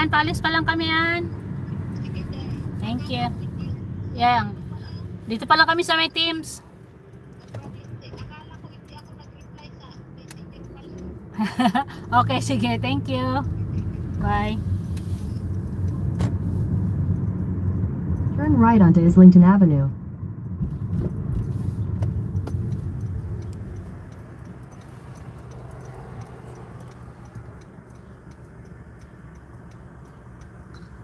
Yan, paalis pa lang kami yan. Thank you. Yan. Dito pa lang kami sa may Teams. Okay, sige. Thank you. Bye. Turn right onto Islington Avenue.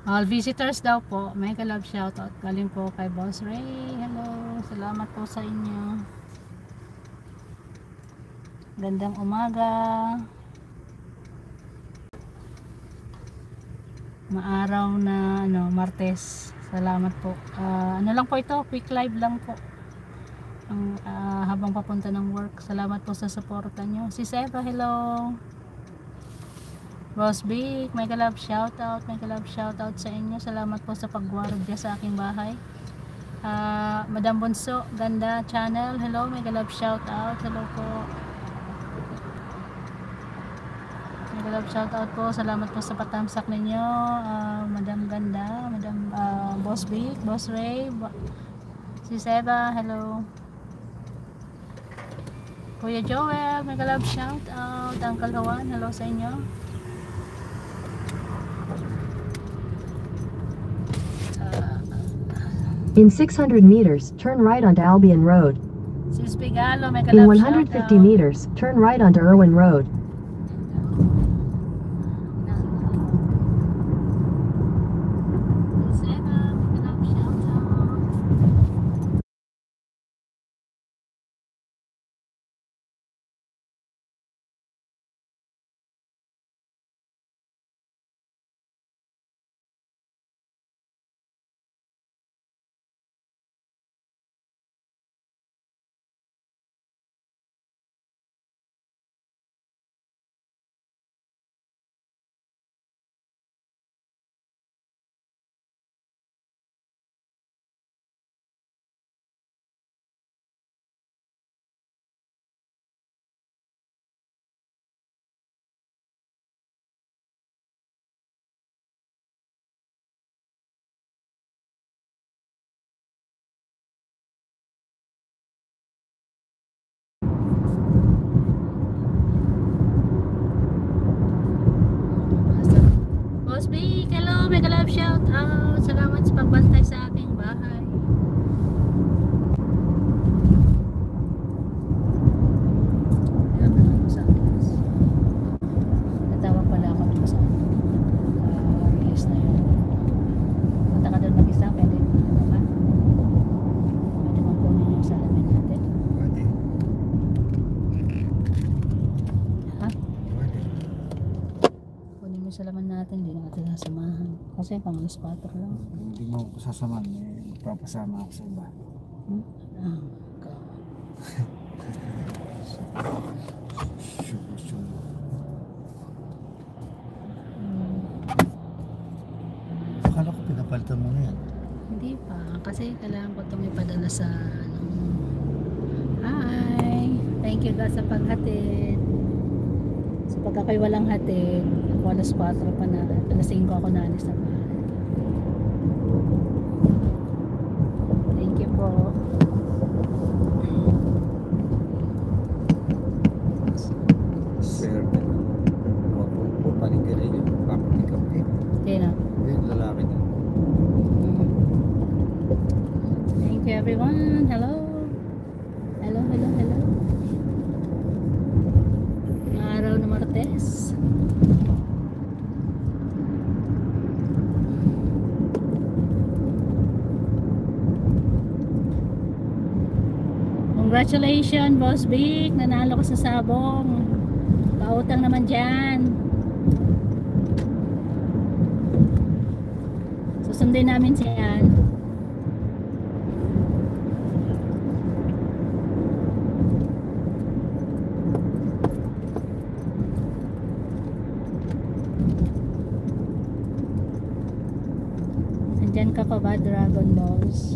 All visitors daw po. Mega love shoutout. Galing po kay Boss Ray. Hello. Salamat po sa inyo. Gandang umaga. Maaraw na Martes. Salamat po. Ano lang po ito? Quick live lang po. Habang papunta ng work. Salamat po sa suporta nyo. Si Seba, hello. Boss Big, mega love shoutout sa inyo. Salamat po sa pagguwardiya sa aking bahay. Madam Bonso, ganda channel. Hello, mega love shoutout. Hello po. Mega love shoutout po. Salamat po sa patamsak ninyo. Madam Ganda, Madam Boss Big, Boss Ray, si Seba, hello. Kuya Joel, mega love shoutout. Uncle Juan, hello sa inyo. In 600 meters, turn right onto Albion Road. Sis Pigalo, mega In love 150 shoutout. meters, turn right onto Irwin Road. Seba, mega love shoutout. Boss Big, hello, mega love shoutout. Salamat sa pagbantay sa aking bahay. Natawa pala ako dun sa release na yun. Punta ka doon mag-isa, pwede ano ka? Pwede mong kunin yung salamin natin. Pwede. Ha? Pwede. Kunin mo yung salamin natin, hindi na natin sasamahan. Kasi pang alas 4 lang. Hindi mo ako sasamahan, magpapasama ako sa iba. Ah, Sure. Akala ko pinapalitan mo na yan. hindi pa. Kasi kailangan ko itong ipadala sa Hi! Thank you guys sa paghatid. So pag ako'y walang hatid, ako alas 4 pa na, alas 5 ako naalis na bahay. Thank you po. Sir, wapo po, panigari yun. Papatikap din. Sino? Yung lalaki din. Thank you everyone. Hello. Hello. Araw na Martes. Congratulations, Boss Vic. Nanalo ko sa sabong. Pautang naman dyan. Susundin namin siyan. Andyan ka pa ba, Dragon Balls?